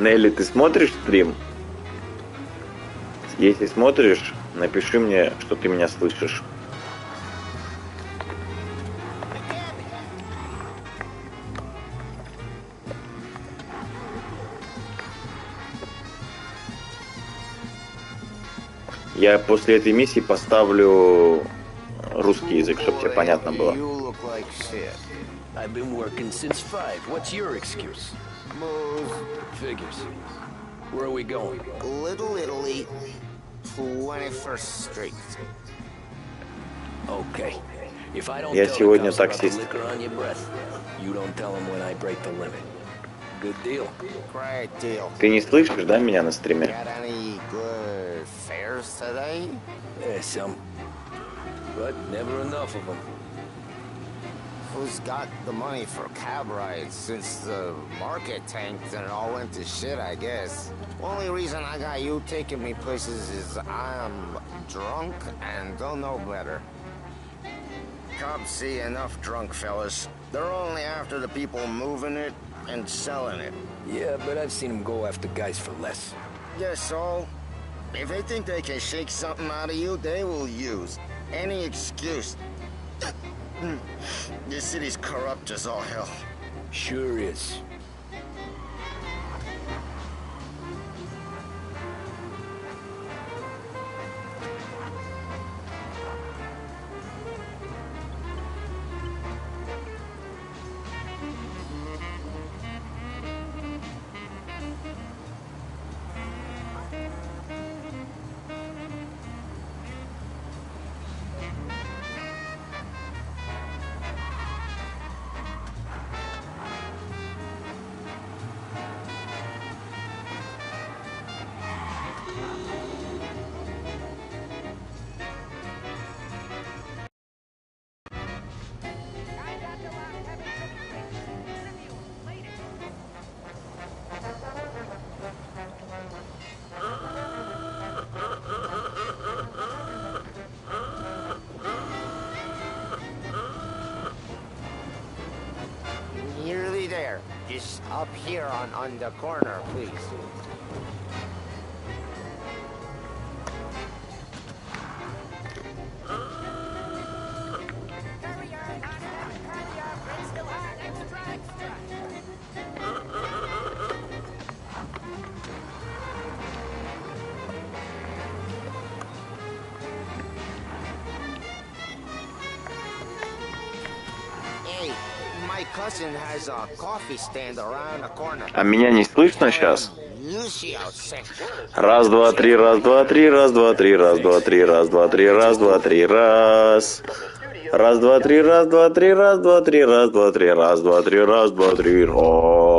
Нелли, ты смотришь стрим? Если смотришь, напиши мне, что ты меня слышишь. Я после этой миссии поставлю русский язык, чтобы тебе понятно было. I've been working since 5. What's your excuse? Move. Figures. Where are we going? Little Italy, 21st Street. Okay. If I don't Я tell the сегодня cops about the таксист. liquor on your breath, you don't tell them when I break the limit. Good deal. Great deal. Ты не слышишь, да, меня на стриме? Got any good fares today? Yeah, some. But never enough of them. Who's got the money for cab rides since the market tanked and it all went to shit, I guess? Only reason I got you taking me places is I'm drunk and don't know better. Cops see enough drunk fellas. They're only after the people moving it and selling it. Yeah, but I've seen them go after guys for less. Guess so. If they think they can shake something out of you, they will use any excuse. This city's corrupt as all hell. Sure is. Nearly there. Just up here on the corner, please. Hey, my cousin has a coffee stand around the corner. А меня не слышно сейчас? Lucio sent. Раз, два, три, раз, два, три, раз, два, три, раз, два, три, раз, два, три, раз, два, три, раз. Раз, два, три, раз, два, три, раз, два, три, раз, два, три, раз, два, три, раз, два, три, раз.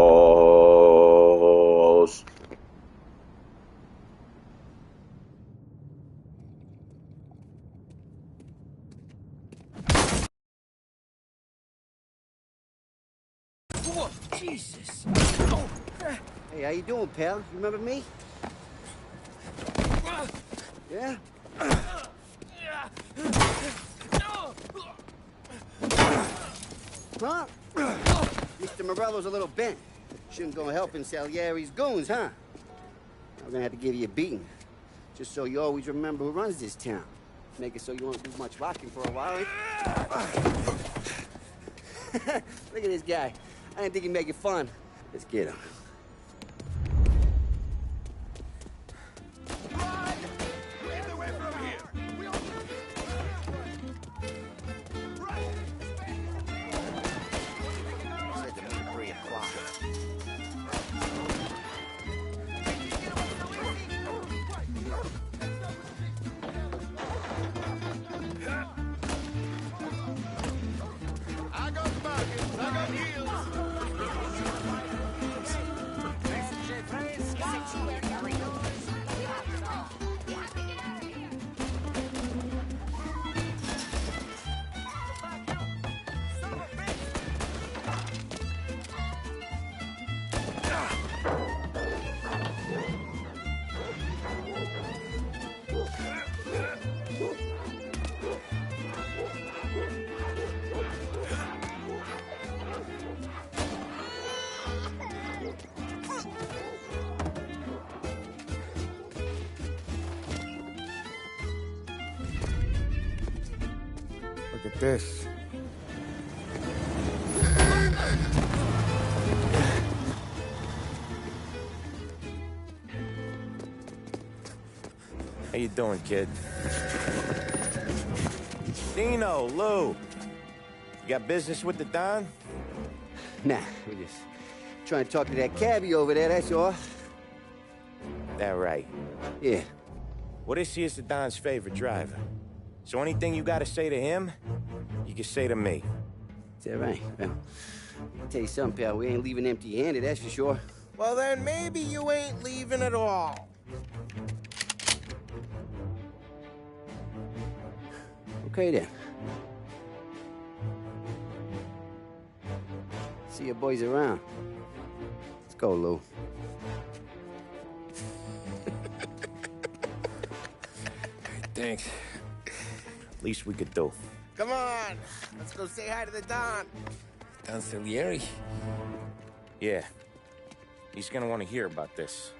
Whoa, Jesus. Oh. Hey, how you doing, pal? You remember me? Yeah? Huh? Mr. Morello's a little bent. Shouldn't go helping Salieri's goons, huh? I'm gonna have to give you a beating. Just so you always remember who runs this town. Make it so you won't do much rocking for a while. Look at this guy. I didn't think he'd make it fun. Let's get him. Look at this. How you doing, kid? Dino, Lou. You got business with the Don? Nah, we're just trying to talk to that cabbie over there, that's all. That right. Yeah. Well, this here's the Don's favorite driver. So anything you gotta say to him, you can say to me. Is that right? Well, I'll tell you something, pal. We ain't leaving empty-handed, that's for sure. Well, then maybe you ain't leaving at all. Okay, then. See your boys around. Let's go, Lou. Thanks. Least we could do. Come on, let's go say hi to the Don. Don Salieri? Yeah. He's gonna want to hear about this.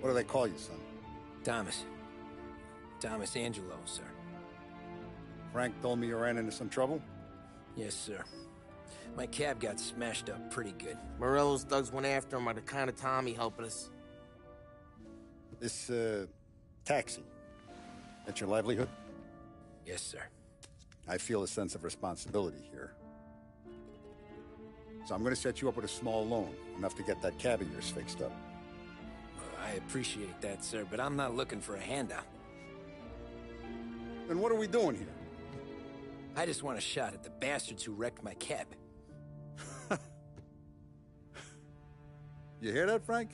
What do they call you, son? Thomas. Thomas Angelo, sir. Frank told me you ran into some trouble? Yes, sir. My cab got smashed up pretty good. Morello's thugs went after him on account of Tommy helping us. This, taxi. That's your livelihood? Yes, sir. I feel a sense of responsibility here. So I'm gonna set you up with a small loan, enough to get that cab of yours fixed up. I appreciate that, sir, but I'm not looking for a handout. Then what are we doing here? I just want a shot at the bastards who wrecked my cab. You hear that, Frank?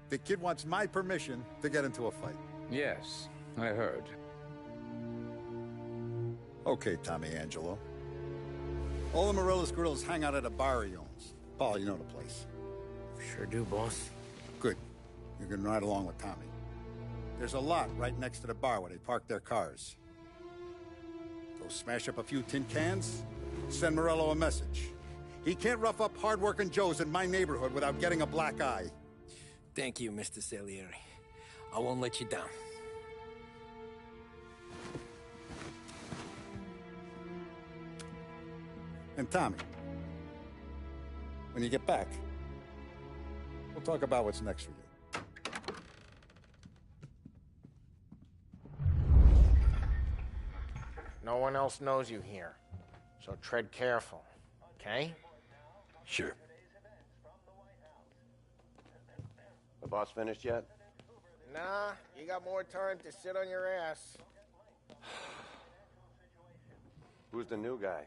The kid wants my permission to get into a fight. Yes, I heard. Okay, Tommy Angelo. All the Morello's girls hang out at a bar he owns. Paul, you know the place. Sure do, boss. Good. You can ride along with Tommy. There's a lot right next to the bar where they park their cars. Go smash up a few tin cans, send Morello a message. He can't rough up hard-working Joes in my neighborhood without getting a black eye. Thank you, Mr. Salieri. I won't let you down. And Tommy, when you get back, we'll talk about what's next for you. No one else knows you here, so tread careful, okay? Sure. The boss finished yet? Nah, you got more time to sit on your ass. Who's the new guy?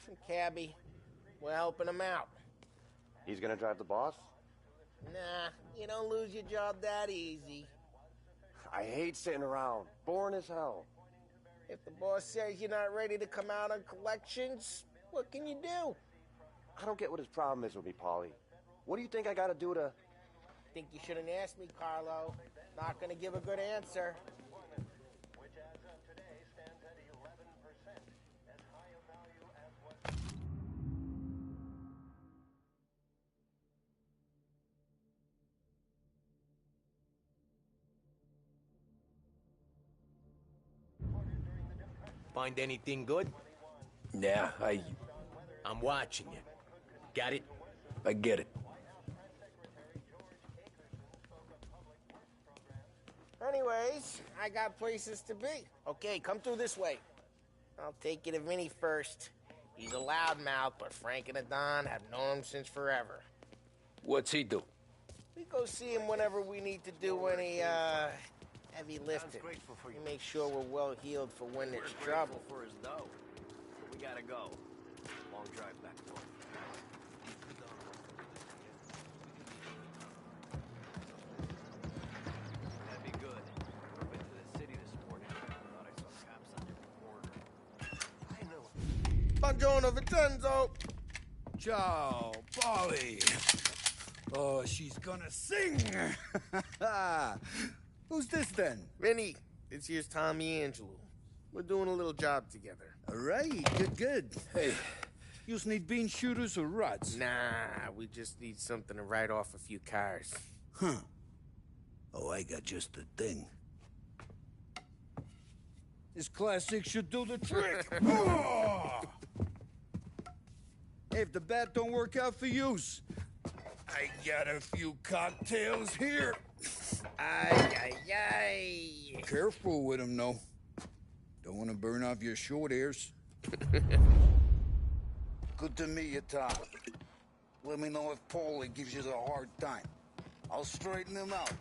Some cabbie. We're helping him out. He's gonna drive the boss? Nah, you don't lose your job that easy. I hate sitting around. Boring as hell. If the boss says you're not ready to come out on collections, what can you do? I don't get what his problem is with me, Paulie. What do you think I gotta do to... Think you shouldn't ask me, Carlo. Not gonna give a good answer. Find anything good? Yeah, I'm watching you. Got it? I get it. Anyways, I got places to be. Okay, come through this way. I'll take you to Vinny first. He's a loudmouth, but Frank and the Don have known him since forever. What's he do? We go see him whenever we need to do any, heavy lifting. We make sure we're well healed for when there's trouble. For his dough. We gotta go. Long drive back and forth. Buongiorno, Vincenzo. Ciao, Polly. Oh, she's gonna sing. Who's this then? Vinny, this here's Tommy Angelo. We're doing a little job together. All right, good. Hey, you need bean shooters or rods? Nah, we just need something to write off a few cars. Huh. Oh, I got just the thing. This classic should do the trick. Oh! Hey, if the bat don't work out for yous, I got a few cocktails here. Ay. Careful with them, though. Don't want to burn off your short hairs. Good to meet you, Tom. Let me know if Paulie gives you the hard time. I'll straighten him out.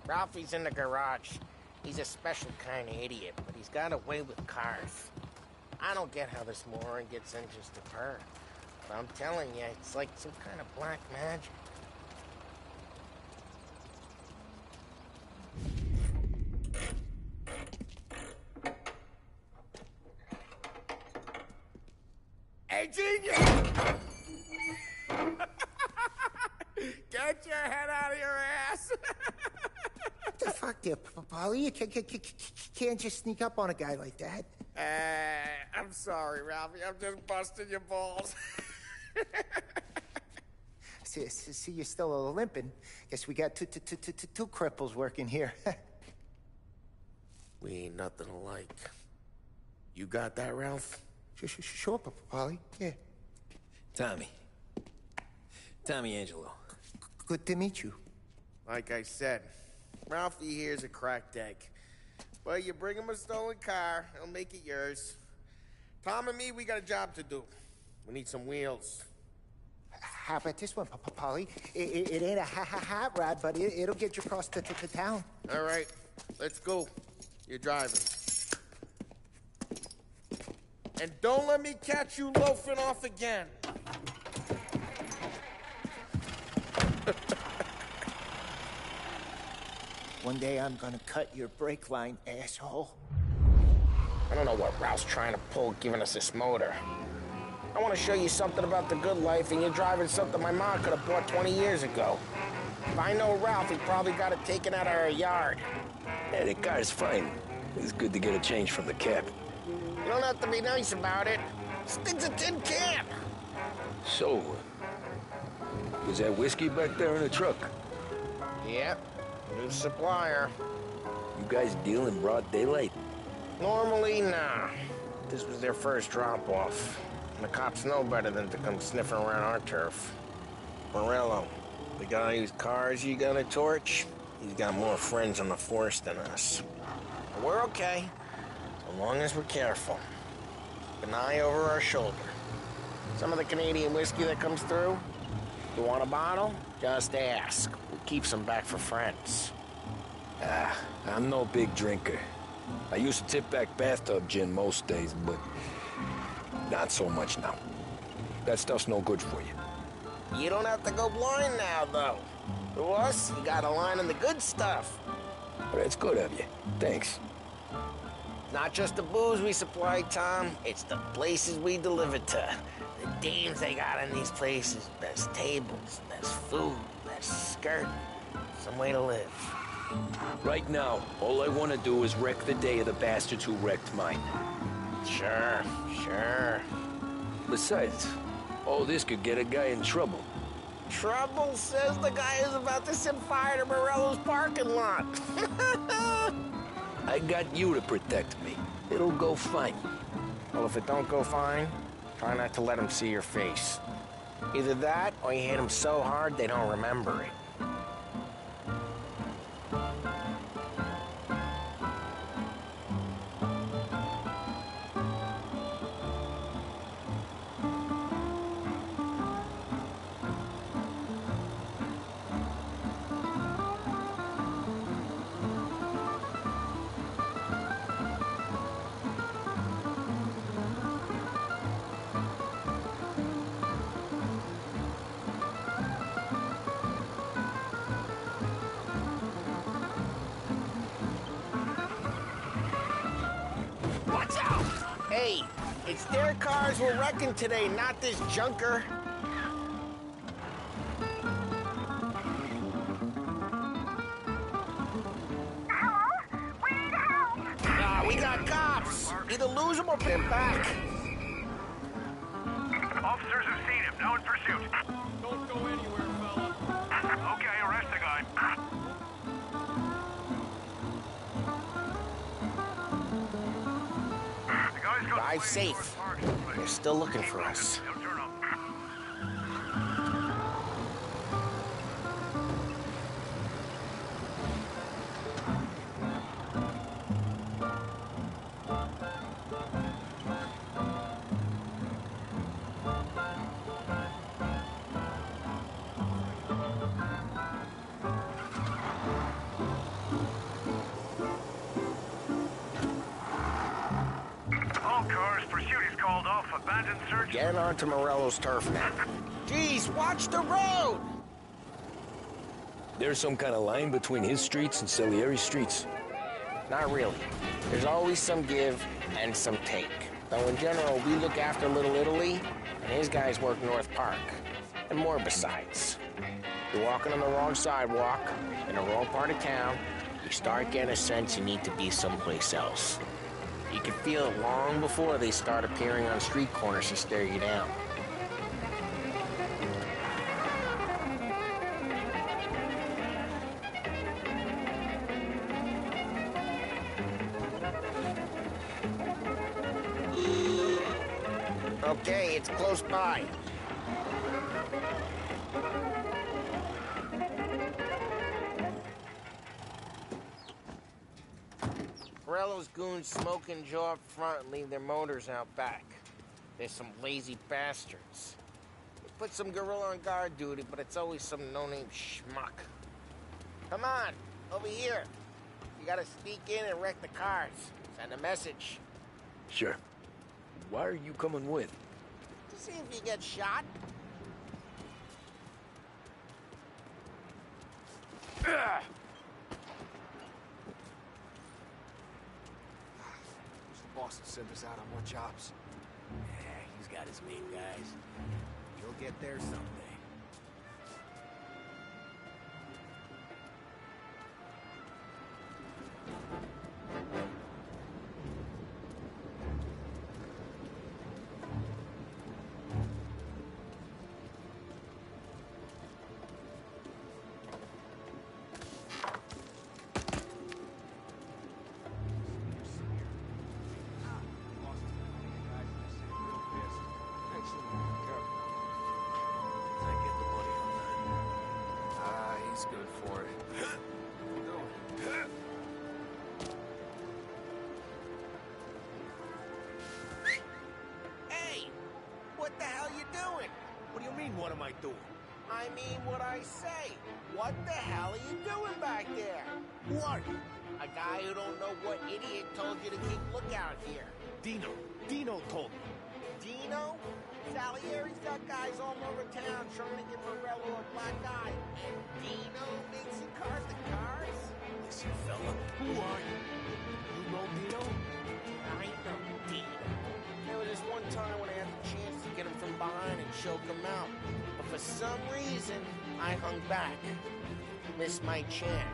Ralphie's in the garage. He's a special kind of idiot, but he's got a way with cars. I don't get how this moron gets engines to purr. But I'm telling you, it's like some kind of black magic. Hey, genius! Get your head out of your ass! What the fuck there, Polly? You can't just sneak up on a guy like that. I'm sorry, Ralphie. I'm just busting your balls. See, you're still limping. Guess we got two cripples working here. We ain't nothing alike. You got that, Ralph? Sure, Polly. Yeah. Tommy Angelo. Good to meet you. Like I said, Ralphie here's a cracked egg. But you bring him a stolen car, he'll make it yours. Tom and me, we got a job to do. We need some wheels. How about this one, Polly? It ain't a hot rod, but it'll get you across to town. All right, let's go. You're driving. And don't let me catch you loafing off again. One day I'm gonna cut your brake line, asshole. I don't know what Ralph's trying to pull giving us this motor. I want to show you something about the good life, and you're driving something my mom could have bought 20 years ago. If I know Ralph, he probably got it taken out of our yard. Yeah, the car's fine. It's good to get a change from the cab. You don't have to be nice about it. This thing's a tin can. So, was that whiskey back there in the truck? Yep, new supplier. You guys deal in broad daylight? Normally, nah. This was their first drop-off. And the cops know better than to come sniffing around our turf. Morello, the guy whose cars you got a torch, he's got more friends on the force than us. But we're okay, so long as we're careful. An eye over our shoulder. Some of the Canadian whiskey that comes through, you want a bottle? Just ask. We keep some back for friends. I'm no big drinker. I used to tip back bathtub gin most days, but not so much now. That stuff's no good for you. You don't have to go blind now, though. To us, you got a line on the good stuff. But that's good of you. Thanks. Not just the booze we supply, Tom. It's the places we deliver to. The dames they got in these places. Best tables, best food, best skirt. Some way to live. Right now, all I want to do is wreck the day of the bastards who wrecked mine. Sure. Besides, all this could get a guy in trouble. Trouble says the guy is about to set fire to Morello's parking lot. I got you to protect me. It'll go fine. Well, if it don't go fine, try not to let him see your face. Either that, or you hit him so hard they don't remember it. It's their cars we're wrecking today, not this junker. We got cops. Either lose them or put them back. Officers have seen him. Now in pursuit. Don't go anywhere, fella. Okay, arrest the guy. The guy's got Drive safe. They're still looking for us. He'll turn up. All cars, pursuit is called off. Abandoned search. Get onto Morello's turf now. Jeez, watch the road! There's some kind of line between his streets and Salieri's streets. Not really. There's always some give and some take. Though in general, we look after Little Italy, and his guys work North Park. And more besides. You're walking on the wrong sidewalk, in the wrong part of town, you start getting a sense you need to be someplace else. You can feel it long before they start appearing on street corners to stare you down. Okay, it's close by. Morello's goons smoke and jaw up front and leave their motors out back. They're some lazy bastards. They put some gorilla on guard duty, but it's always some no-name schmuck. Come on, over here. You gotta sneak in and wreck the cars. Send a message. Sure. Why are you coming with? To see if you get shot. Boss send us out on more jobs. Yeah, he's got his main guys. You'll get there someday. He's good for it. Hey! What the hell you doing? What do you mean, what am I doing? I mean what I say. What the hell are you doing back there? Who are you? A guy who don't know what idiot told you to keep lookout here. Dino. Dino told me. Dino? Salieri's got guys all over town trying to give Morello a black eye. And Dino thinks he carved the cars? Listen, fella, who are you? You know Dino? I know Dino. There was this one time when I had the chance to get him from behind and choke him out. But for some reason, I hung back. Missed my chance.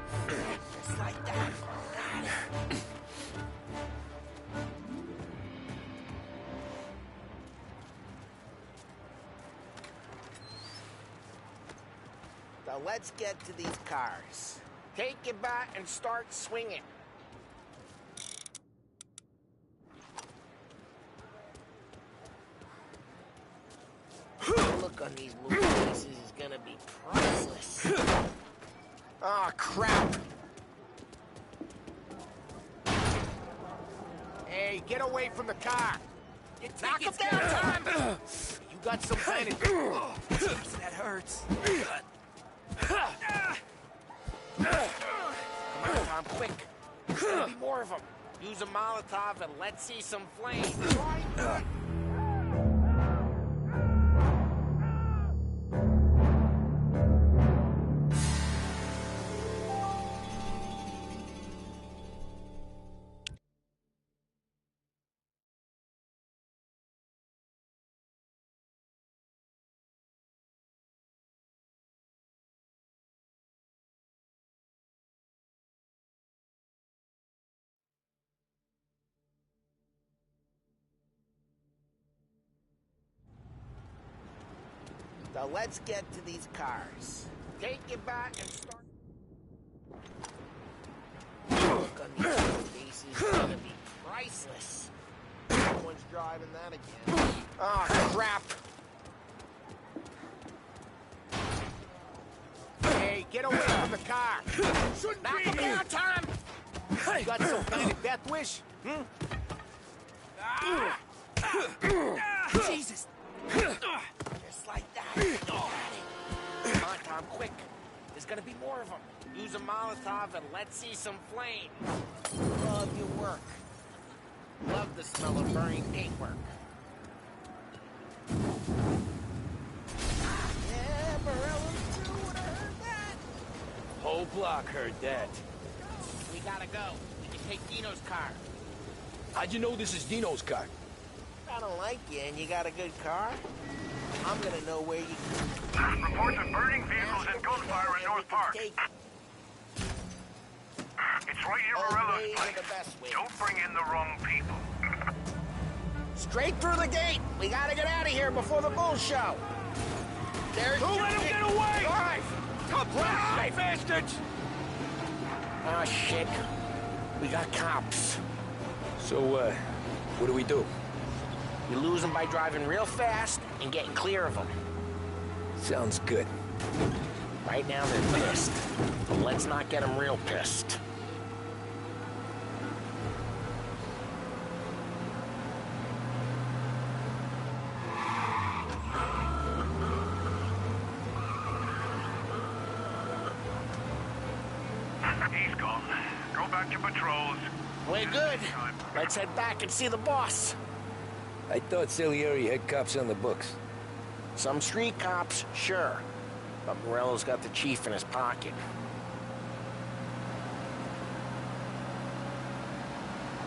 Just like that. So let's get to these cars. Take your bat and start swinging. The look on these movie faces is gonna be priceless. Oh, crap. Hey, get away from the car! Knock him down, Tom! You got some kind of... That hurts. Come on, Tom, quick. There'll be more of them. Use a Molotov and let's see some flames. So let's get to these cars. Take it back and start. Look on these faces, it's gonna be priceless. No one's driving that again. Oh, crap. Hey, get away from the car! Knock him down, Tom! You got some kind of death wish? Hmm? Jesus! Just like that. Come on, Tom, quick. There's gonna be more of them. Use a Molotov and let's see some flame. Love your work. Love the smell of burning paintwork. Yeah, Morello's too would have heard that. Whole block heard that. We gotta go. We can take Dino's car. How'd you know this is Dino's car? I don't like you and you got a good car. I'm gonna know where you... Reports of burning vehicles and gunfire in North Park. It's right near Morello's place. Don't bring in the wrong people. Straight through the gate. We gotta get out of here before the bull show. There's... Don't let him get away! Drive! Come drive, bastards! Oh, shit. We got cops. So, what do we do? You lose them by driving real fast and getting clear of them. Sounds good. Right now they're pissed, but let's not get them real pissed. He's gone. Go back to patrols. We're good. Let's head back and see the boss. I thought Salieri had cops on the books. Some street cops, sure. But Morello's got the chief in his pocket.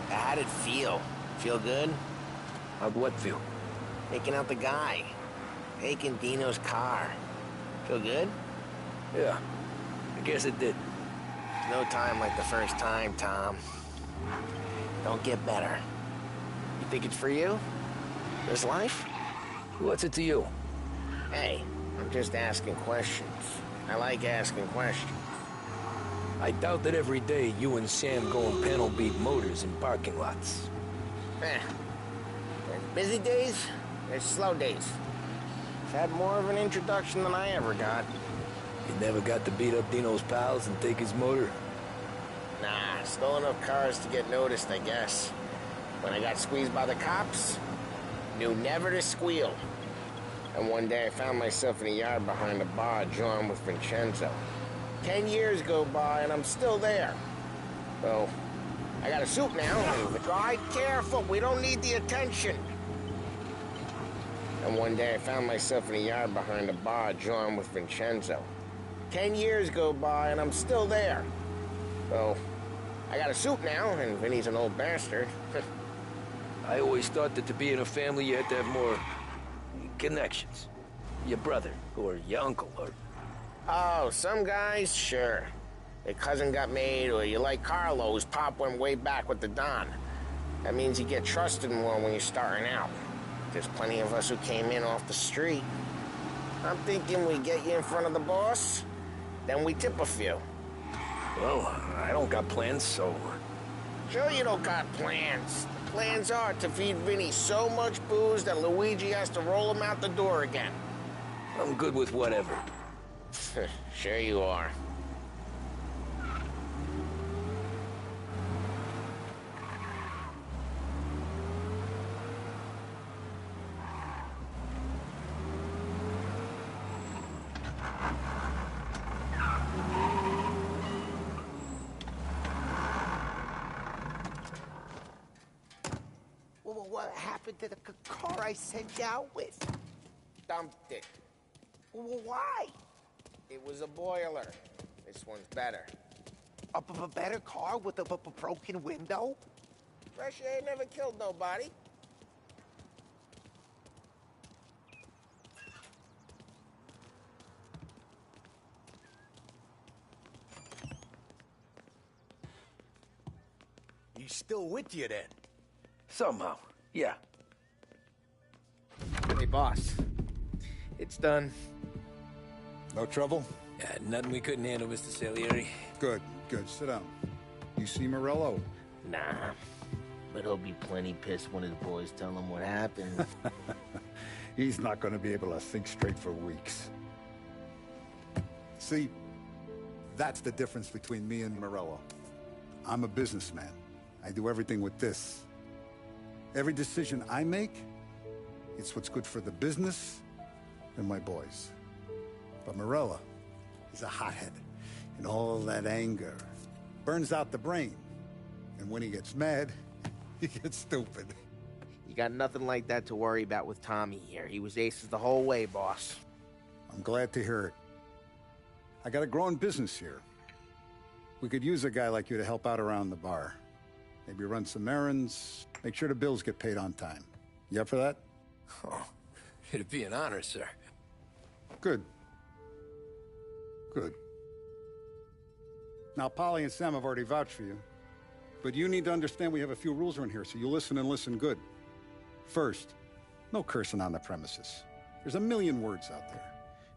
How'd it feel? Feel good? How'd what feel? Taking out the guy. Taking Dino's car. Feel good? Yeah, I guess it did. No time like the first time, Tom. Don't get better. You think it's for you? This life? What's it to you? Hey, I'm just asking questions. I like asking questions. I doubt that every day you and Sam go and panel beat motors in parking lots. There's busy days, there's slow days. I've had more of an introduction than I ever got. You never got to beat up Dino's pals and take his motor? Nah, stole enough cars to get noticed, I guess. When I got squeezed by the cops, knew never to squeal. And one day I found myself in a yard behind a bar drawn with Vincenzo. 10 years go by and I'm still there. So, I got a suit now. Drive careful, we don't need the attention. And one day I found myself in a yard behind a bar drawn with Vincenzo. 10 years go by and I'm still there. So, I got a suit now, and Vinny's an old bastard. I always thought that to be in a family you had to have more connections. Your brother, or your uncle, or... Oh, some guys, sure. Their cousin got made, or you like Carlos, Pop went way back with the Don. That means you get trusted more when you're starting out. There's plenty of us who came in off the street. I'm thinking we get you in front of the boss, then we tip a few. Well, I don't got plans, so... Sure you don't got plans. The plans are to feed Vinny so much booze that Luigi has to roll him out the door again. I'm good with whatever. Sure you are. Well, what happened to the car I sent you out with? Dumped it. Well, why? It was a boiler. This one's better. A better car with a broken window? Fresh air never killed nobody. He's still with you then? Somehow, yeah. Hey, boss. It's done. No trouble? Yeah, nothing we couldn't handle, Mr. Salieri. Good, good. Sit down. You see Morello? Nah. But he'll be plenty pissed when his boys tell him what happened. He's not going to be able to think straight for weeks. See, that's the difference between me and Morello. I'm a businessman. I do everything with this. Every decision I make, it's what's good for the business and my boys. But Morello, he's a hothead. And all that anger burns out the brain. And when he gets mad, he gets stupid. You got nothing like that to worry about with Tommy here. He was aces the whole way, boss. I'm glad to hear it. I got a growing business here. We could use a guy like you to help out around the bar. Maybe run some errands, make sure the bills get paid on time. You up for that? Oh, it'd be an honor, sir. Good. Good. Now, Polly and Sam have already vouched for you. But you need to understand we have a few rules around here, so you listen and listen good. First, no cursing on the premises. There's a million words out there.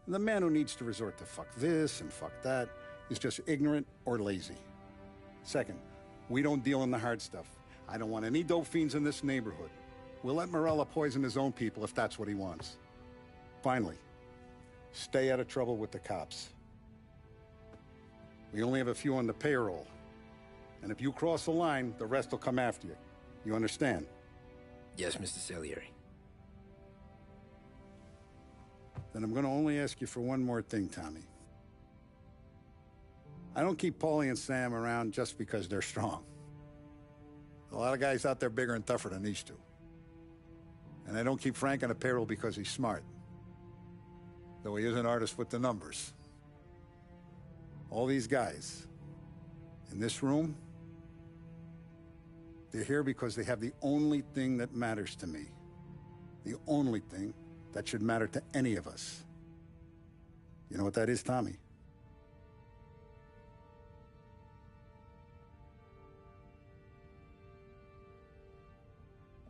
And the man who needs to resort to fuck this and fuck that is just ignorant or lazy. Second, we don't deal in the hard stuff. I don't want any dope fiends in this neighborhood. We'll let Morello poison his own people if that's what he wants. Finally, stay out of trouble with the cops. We only have a few on the payroll. And if you cross the line, the rest will come after you. You understand? Yes, Mr. Salieri. Then I'm going to only ask you for one more thing, Tommy. I don't keep Paulie and Sam around just because they're strong. A lot of guys out there bigger and tougher than these two. And I don't keep Frank on a payroll because he's smart. Though he is an artist with the numbers. All these guys in this room, they're here because they have the only thing that matters to me. The only thing that should matter to any of us. You know what that is, Tommy?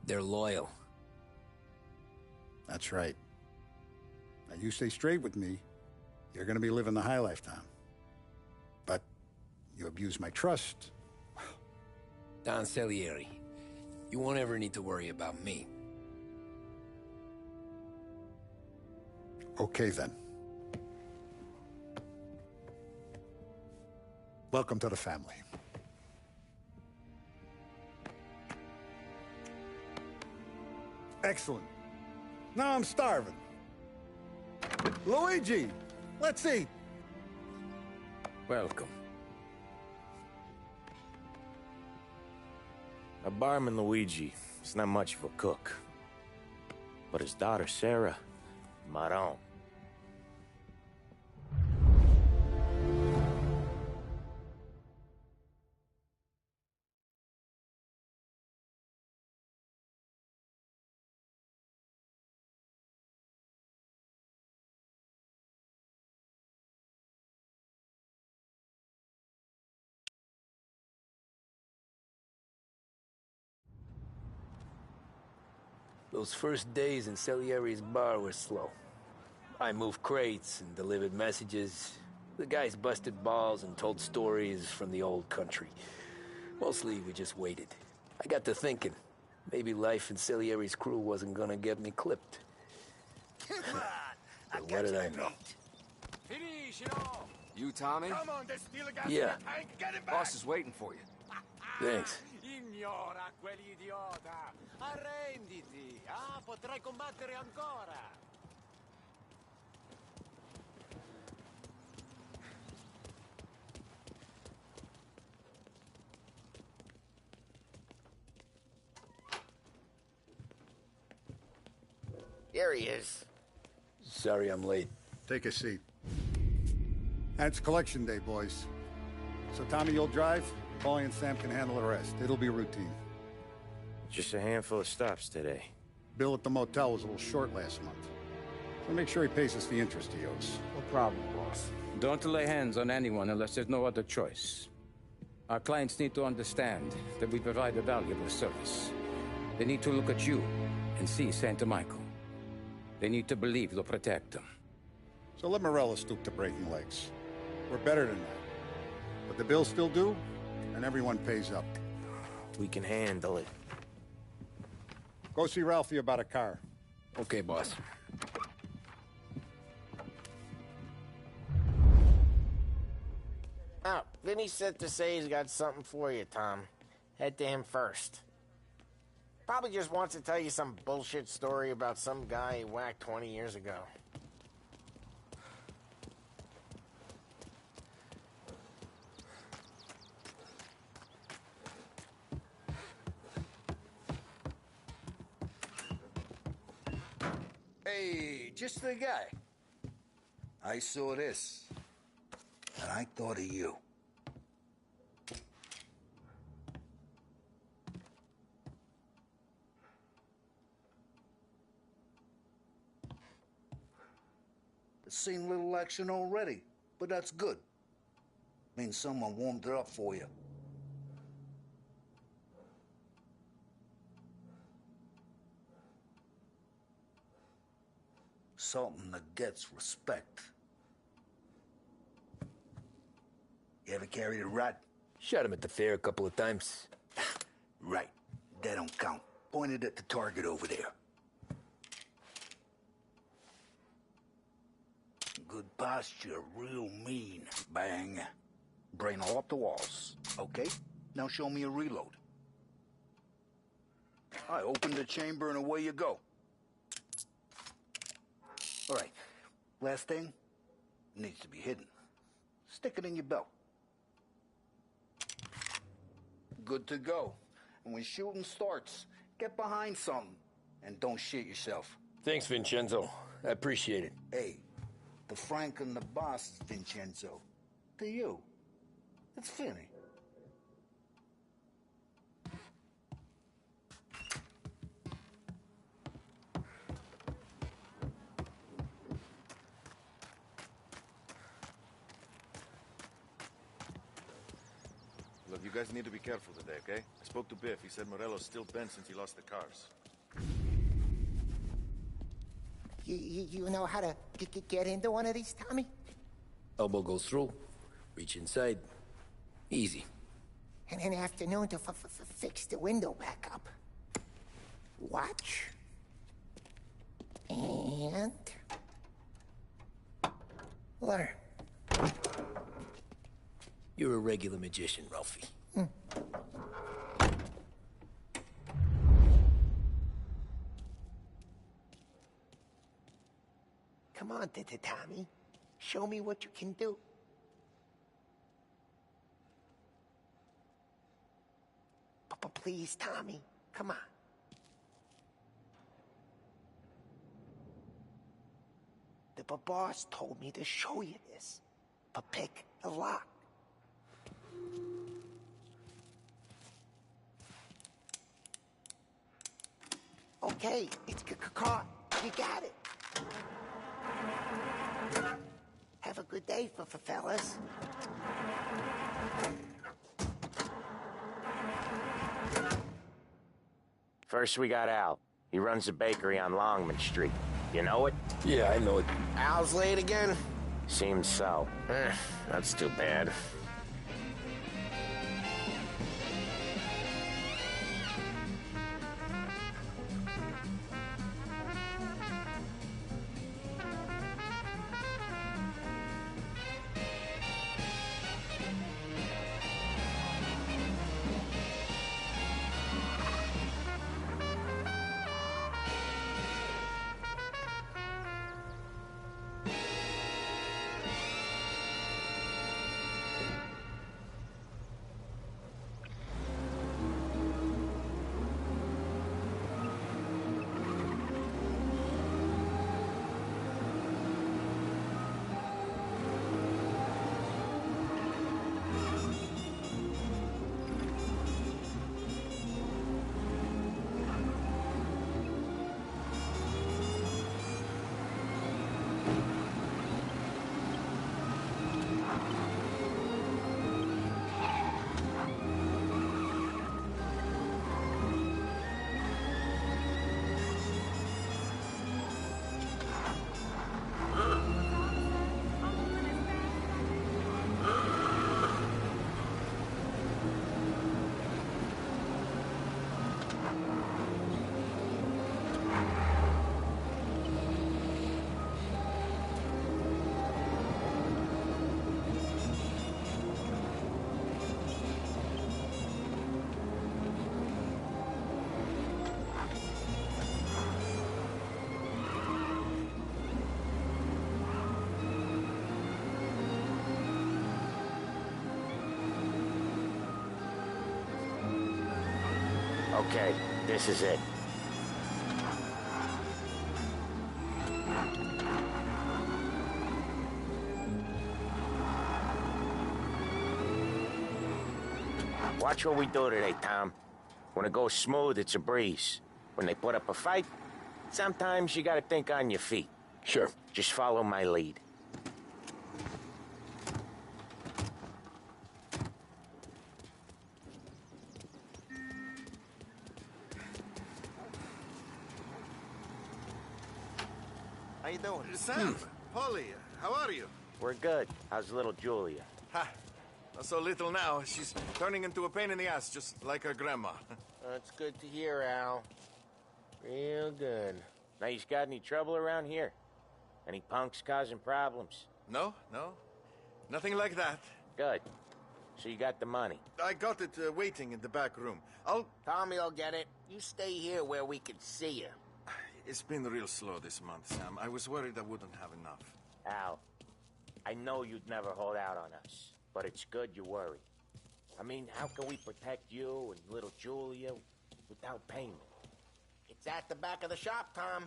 They're loyal. That's right. Now, you stay straight with me, you're gonna be living the high life, Tom. But you abuse my trust. Don Salieri, you won't ever need to worry about me. Okay, then. Welcome to the family. Excellent. Now I'm starving. Luigi, let's eat. Welcome. A barman Luigi is not much of a cook. But his daughter Sarah, Maron. Those first days in Salieri's bar were slow. I moved crates and delivered messages. The guys busted balls and told stories from the old country. Mostly, we just waited. I got to thinking, maybe life in Salieri's crew wasn't gonna get me clipped. But what did I know? You, Tommy? Come on, there's still a gas Yeah. in the tank. Get him back. Boss is waiting for you. Thanks. Ignora quell'idiota. Arrenditi. Ah, potrai combattere ancora. Here he is. Sorry I'm late. Take a seat. And it's collection day, boys. So Tommy, you'll drive. Paulie and Sam can handle the rest. It'll be routine. Just a handful of stops today. Bill at the motel was a little short last month. So make sure he pays us the interest he owes. No problem, boss. Don't lay hands on anyone unless there's no other choice. Our clients need to understand that we provide a valuable service. They need to look at you and see Santa Michael. They need to believe you'll protect them. So let Morello stoop to breaking legs. We're better than that. But the bill's still due, and everyone pays up. We can handle it. Go see Ralphie about a car. Okay, boss. Oh, Vinny said to say he's got something for you, Tom. Head to him first. Probably just wants to tell you some bullshit story about some guy he whacked 20 years ago. Hey, just the guy. I saw this, and I thought of you. Seen little action already, but that's good. Means someone warmed it up for you. Something that gets respect. You ever carried a rat? Shot him at the fair a couple of times. Right. That don't count. Pointed at the target over there. Good posture, real mean. Bang. Brain all up the walls. Okay, now show me a reload. I open the chamber and away you go. All right, last thing, needs to be hidden. Stick it in your belt. Good to go. And when shooting starts, get behind something and don't shit yourself. Thanks, Vincenzo. I appreciate it. Hey, the Frank and the boss, Vincenzo. To you, it's Finny. Look, you guys need to be careful today, okay? I spoke to Biff. He said Morello's still bent since he lost the cars. You know how to get into one of these, Tommy? Elbow goes through. Reach inside. Easy. And an afternoon to fix the window back up. Watch. And... learn. You're a regular magician, Ralphie. Come on, Tommy. Show me what you can do. Please, Tommy. Come on. The boss told me to show you this. Pick the lock. Okay, it's caught. You got it. Have a good day, fellas. First we got Al. He runs a bakery on Longman Street. You know it? Yeah, I know it. Al's late again? Seems so. That's too bad. Okay, this is it. Watch what we do today, Tom. When it goes smooth, it's a breeze. When they put up a fight, sometimes you gotta think on your feet. Sure. Just follow my lead. How you doing? Sam, Polly, how are you? We're good. How's little Julia? Ha, not so little now. She's turning into a pain in the ass, just like her grandma. That's good to hear, Al. Real good. Now, you got any trouble around here? Any punks causing problems? No, nothing like that. Good. So you got the money? I got it waiting in the back room. Tommy'll get it. You stay here where we can see you. It's been real slow this month, Sam. I was worried I wouldn't have enough. Al, I know you'd never hold out on us, but it's good you worry. I mean, how can we protect you and little Julia without payment? It's at the back of the shop, Tom.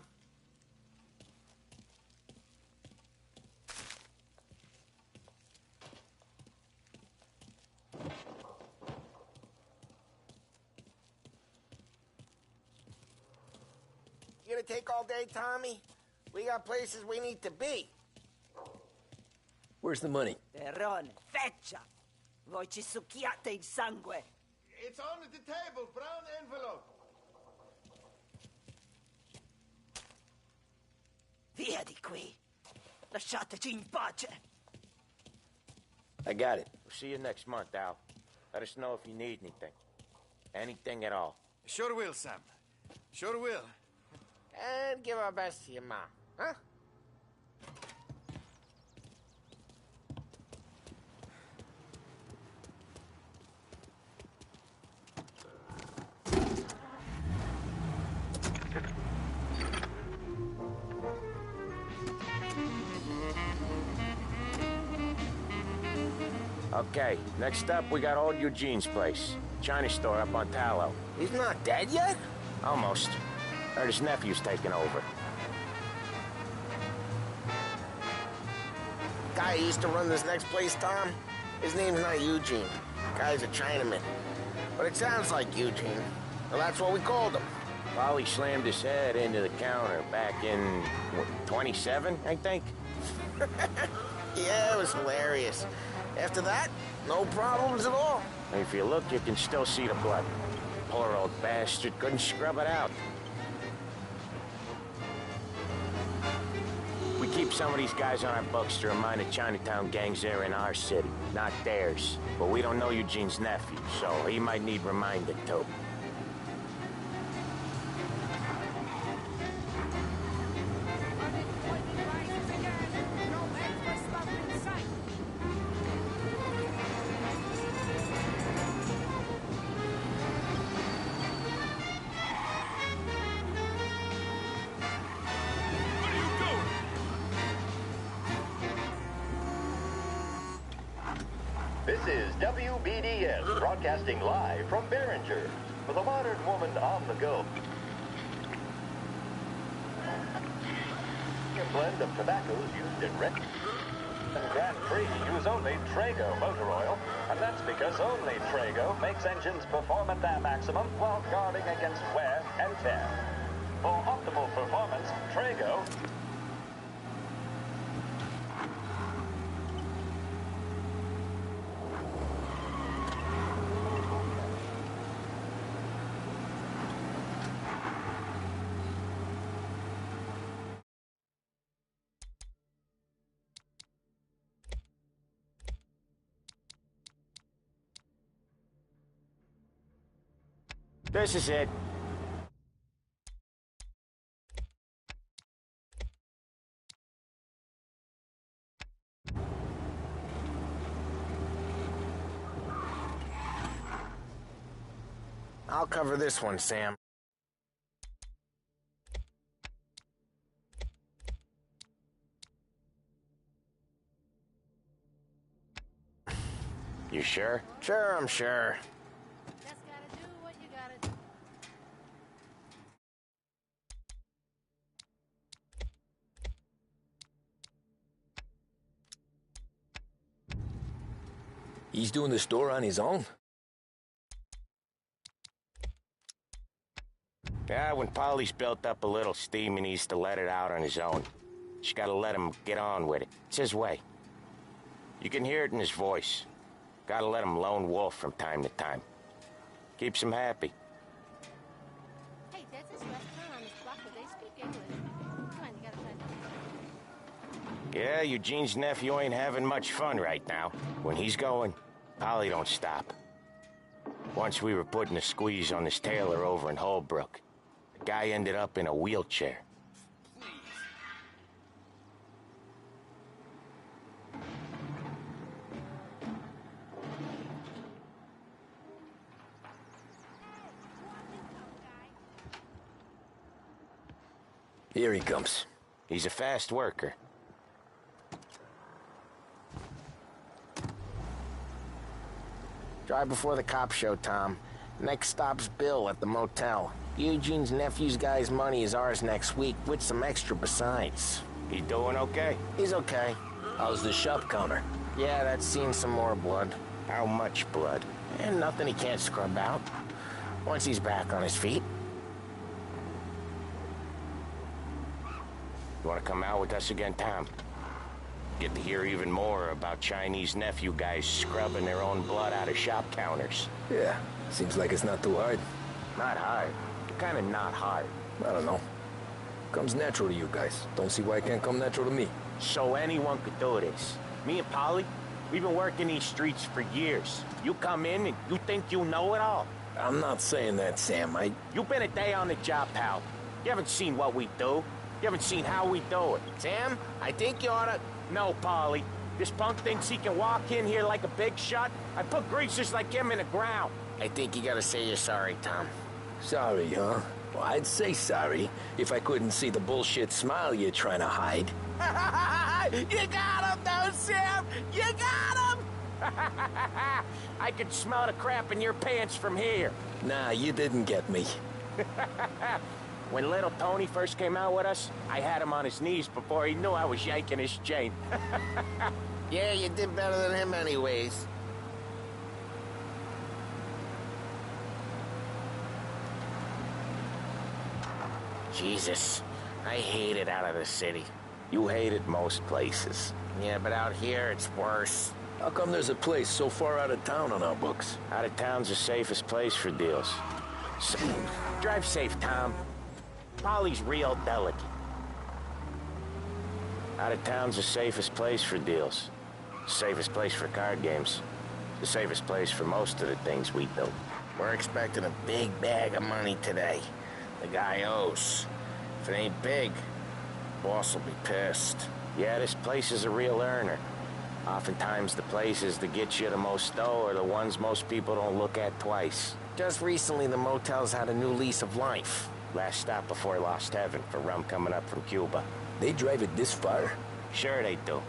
You gonna take all day, Tommy? We got places we need to be. Where's the money? Perrone, feccia! Voi ci succhiate il sangue! It's on the table, brown envelope. Via di qui! Lasciateci in pace! I got it. We'll see you next month, Al. Let us know if you need anything. Anything at all. Sure will, Sam. Sure will. And give our best to your mom, huh? Okay, next up, we got old Eugene's place. China store up on Tallow. He's not dead yet? Almost. Heard his nephew's taking over. Guy who used to run this next place, Tom, his name's not Eugene. Guy's a Chinaman. But it sounds like Eugene. Well, that's what we called him. Polly slammed his head into the counter back in, what, 27, I think? Yeah, it was hilarious. After that, no problems at all. If you look, you can still see the blood. Poor old bastard couldn't scrub it out. We keep some of these guys on our books to remind the Chinatown gangs they're in our city, not theirs. But we don't know Eugene's nephew, so he might need reminding too. This is WBDS, broadcasting live from Behringer, for the modern woman on the go. A blend of tobaccos used in Red and Grand Prix use only Trago motor oil, and that's because only Trago makes engines perform at their maximum while guarding against wear and tear. For optimal performance, Trago... This is it. I'll cover this one, Sam. You sure? Sure, I'm sure. He's doing the store on his own? Yeah, when Polly's built up a little steam, he needs to let it out on his own. Just gotta let him get on with it. It's his way. You can hear it in his voice. Gotta let him lone wolf from time to time. Keeps him happy. Hey, there's this restaurant on this block where they speak English. Come on, you gotta try that. Yeah, Eugene's nephew ain't having much fun right now. When he's going, Polly don't stop. Once we were putting a squeeze on this tailor over in Holbrook. The guy ended up in a wheelchair. Here he comes. He's a fast worker. Drive before the cops show, Tom. Next stop's Bill at the motel. Eugene's nephew's guy's money is ours next week, with some extra besides. He doing okay? He's okay. How's the shop counter? Yeah, that's seen some more blood. How much blood? And nothing he can't scrub out. Once he's back on his feet. You want to come out with us again, Tom? Get to hear even more about Chinese nephew guys scrubbing their own blood out of shop counters. Yeah, seems like it's not too hard. Not hard. Kind of not hard. I don't know. Comes natural to you guys. Don't see why it can't come natural to me. So anyone could do this. Me and Polly, we've been working these streets for years. You come in and you think you know it all. I'm not saying that, Sam. You've been a day on the job, pal. You haven't seen what we do. You haven't seen how we do it. Sam, I think you oughta... No, Polly. This punk thinks he can walk in here like a big shot. I put greasers like him in the ground. I think you gotta say you're sorry, Tom. Sorry, huh? Well, I'd say sorry if I couldn't see the bullshit smile you're trying to hide. You got him, though, Sam! You got him! I could smell the crap in your pants from here. Nah, you didn't get me. When little Tony first came out with us, I had him on his knees before he knew I was yanking his chain. Yeah, you did better than him anyways. Jesus, I hate it out of the city. You hate it most places. Yeah, but out here, it's worse. How come there's a place so far out of town on our books? Out of town's the safest place for deals. So, drive safe, Tom. Polly's real delicate. Out of town's the safest place for deals. Safest place for card games. The safest place for most of the things we do. We're expecting a big bag of money today. The guy owes. If it ain't big, boss will be pissed. Yeah, this place is a real earner. Oftentimes the places that get you the most dough are the ones most people don't look at twice. Just recently, the motel's had a new lease of life. Last stop before Lost Heaven for rum coming up from Cuba. They drive it this far? Sure they do.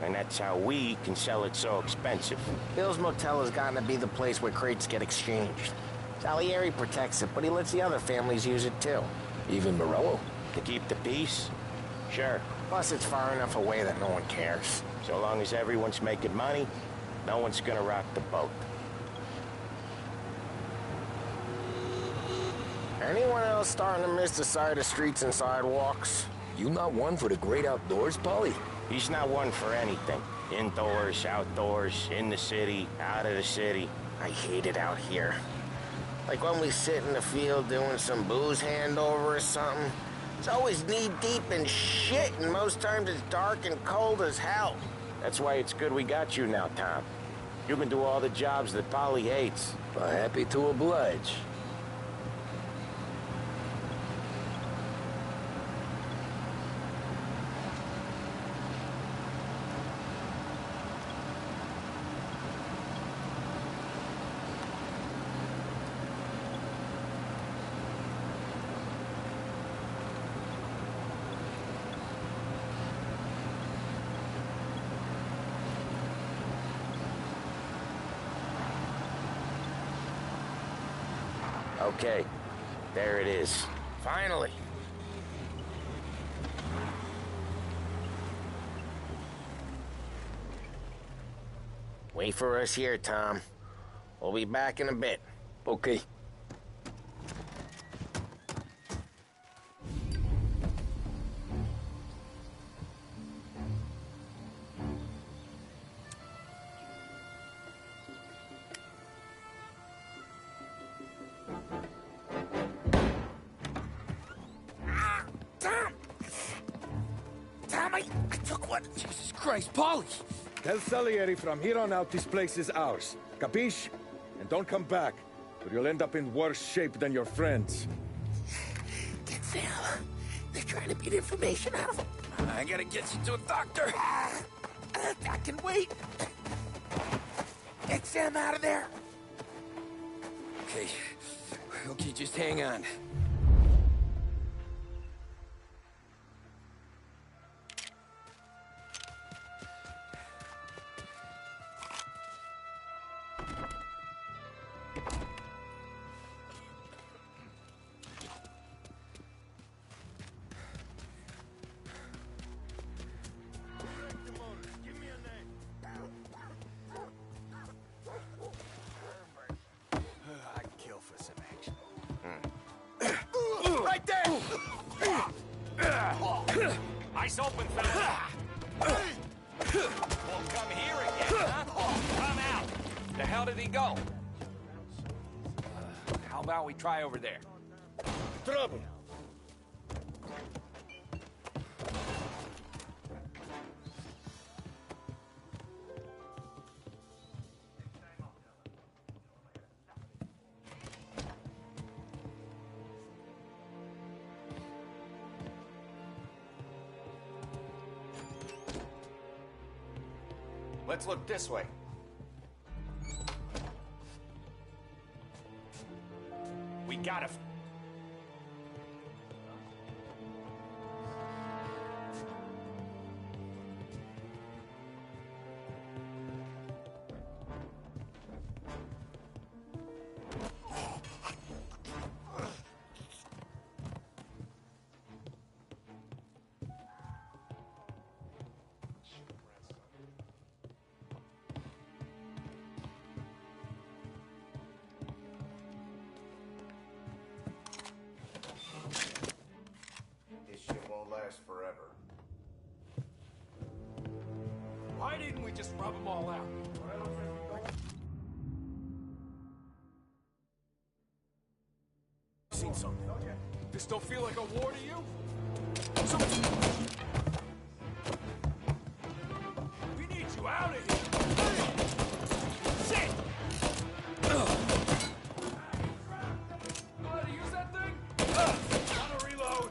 And that's how we can sell it so expensive. Bill's motel has gotten to be the place where crates get exchanged. Salieri protects it, but he lets the other families use it too. Even Morello? To keep the peace? Sure. Plus, it's far enough away that no one cares. So long as everyone's making money, no one's gonna rock the boat. Anyone else starting to miss the side of streets and sidewalks? You not one for the great outdoors, Polly? He's not one for anything. Indoors, outdoors, in the city, out of the city. I hate it out here. Like when we sit in the field doing some booze handover or something. It's always knee-deep in shit, and most times it's dark and cold as hell. That's why it's good we got you now, Tom. You can do all the jobs that Polly hates. Well, happy to oblige. Okay, there it is. Finally. Wait for us here, Tom. We'll be back in a bit. Okay. Tom, I took one. Jesus Christ, Polly! Tell Salieri from here on out this place is ours. Capiche? And don't come back, or you'll end up in worse shape than your friends. Get Sam. They're trying to beat information out of him. I gotta get you to a doctor. I can wait. Get Sam out of there. Okay. Okay, just hang on. Right there! Eyes open, fella. Won't come here again, huh? Come out. The hell did he go? How about we try over there? Trouble! Let's look this way. We gotta... Forever. Why didn't we just rub them all out? Seen something? This don't feel like a war to you? We need you out of here! Shit! Know how to use that thing? Gotta reload!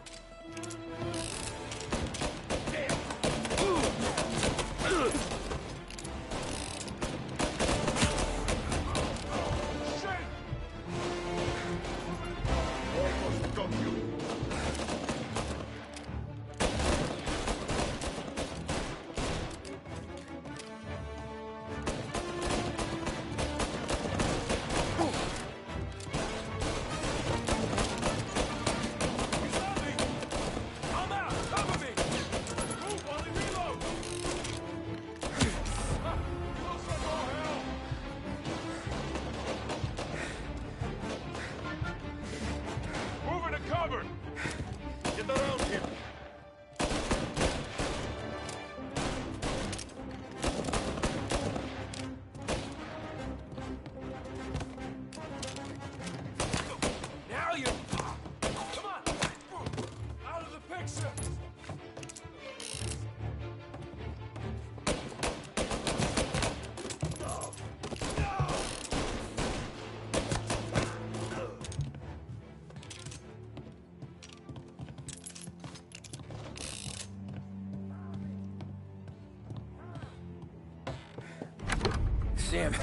Sam.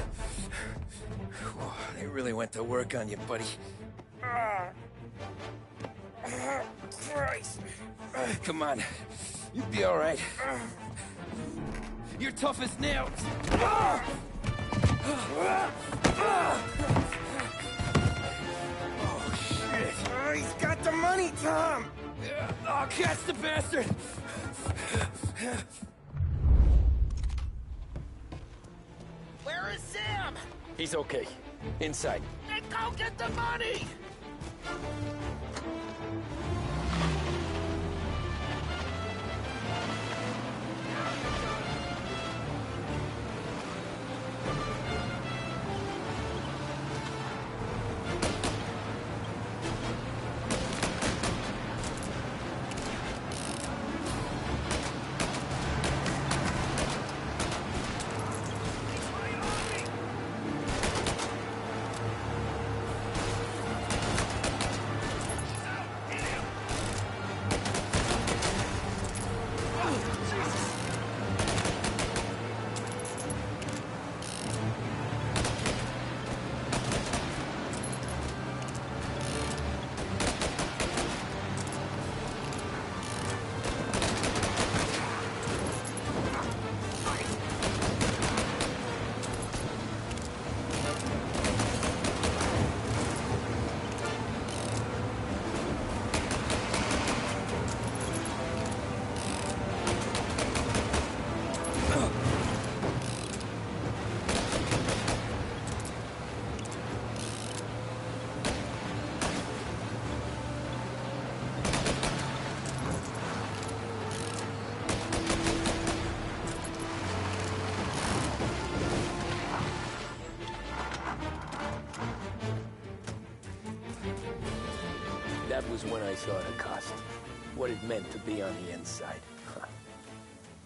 They really went to work on you, buddy. Christ. Come on. You'll be all right. You're tough as nails. Oh, shit. Oh, he's got the money, Tom! Oh, catch the bastard! Where He's okay. Inside. Then go get the money! That was when I saw the cost. What it meant to be on the inside.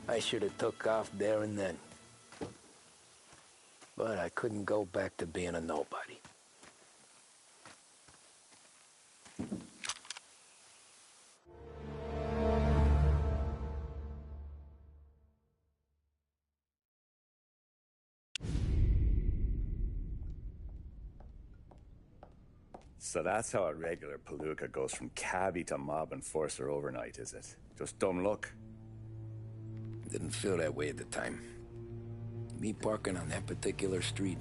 I should have took off there and then. But I couldn't go back to being a nobody. So that's how a regular palooka goes from cabbie to mob enforcer overnight, is it? Just dumb luck? Didn't feel that way at the time. Me parking on that particular street,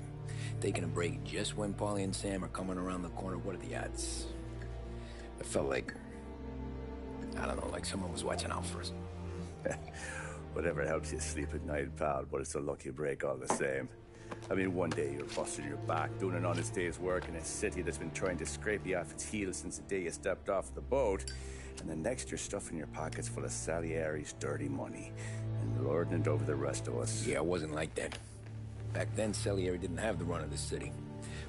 taking a break just when Paulie and Sam are coming around the corner, what are the odds? I felt like, I don't know, like someone was watching out for us. Whatever helps you sleep at night, pal, but it's a lucky break all the same. I mean, one day you're busting your back, doing an honest day's work in a city that's been trying to scrape you off its heels since the day you stepped off the boat, and the next you're stuffing your pockets full of Salieri's dirty money and lording it over the rest of us. Yeah, it wasn't like that. Back then, Salieri didn't have the run of the city.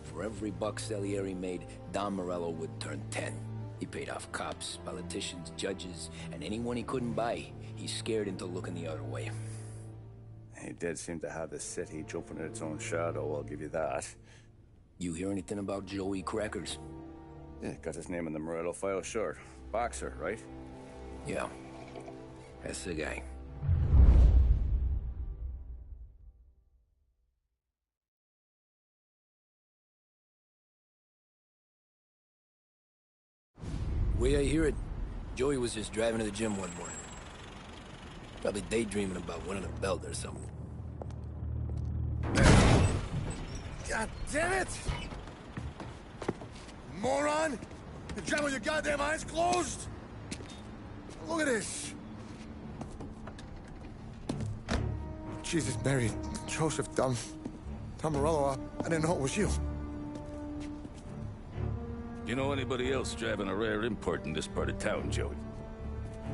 For every buck Salieri made, Don Morello would turn 10. He paid off cops, politicians, judges, and anyone he couldn't buy, he scared into looking the other way. He did seem to have the city jumping in its own shadow, I'll give you that. You hear anything about Joey Crackers? Yeah, got his name in the Morello file, sure. Boxer, right? Yeah, that's the guy. Way I hear it, Joey was just driving to the gym one morning. Probably daydreaming about winning a belt or something. God damn it! Moron! You're driving with your goddamn eyes closed? Look at this! Jesus, Mary, Joseph, Tom Morello, I didn't know it was you. You know anybody else driving a rare import in this part of town, Joey?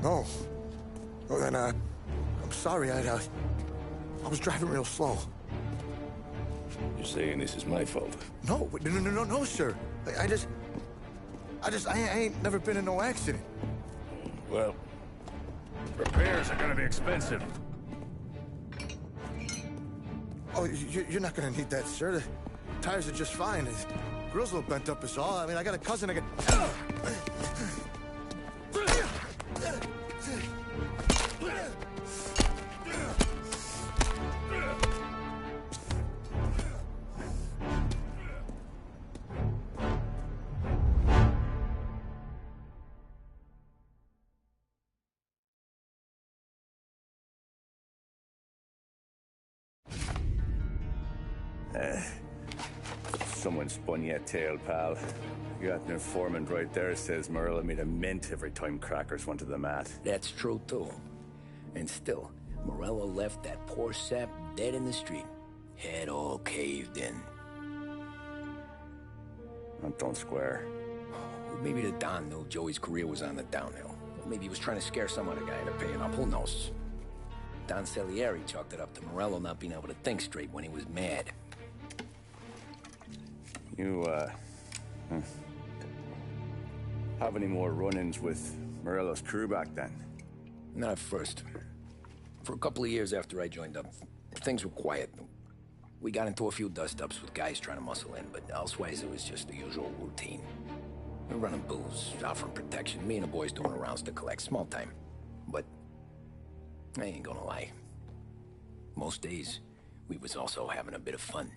No. Well, then, I'm sorry, I was driving real slow. You're saying this is my fault? No, no, sir. I ain't never been in no accident. Well, repairs are gonna be expensive. Oh, you're not gonna need that, sir. The tires are just fine. The grill's a little bent up is all. I mean, I got a cousin I can... Someone spun you a tail, pal. You got an informant right there says Morello made a mint every time Crackers went to the mat. That's true, too. And still, Morello left that poor sap dead in the street. Head all caved in. Don't square. Maybe the Don knew Joey's career was on the downhill. Maybe he was trying to scare some other guy into paying up. Who knows? Don Salieri chalked it up to Morello not being able to think straight when he was mad. You, have any more run-ins with Morello's crew back then? Not at first. For a couple of years after I joined up, things were quiet. We got into a few dust-ups with guys trying to muscle in, but elsewise it was just the usual routine. We're running booze, offering protection, me and the boys doing rounds to collect, small time. But I ain't gonna lie. Most days, we was also having a bit of fun.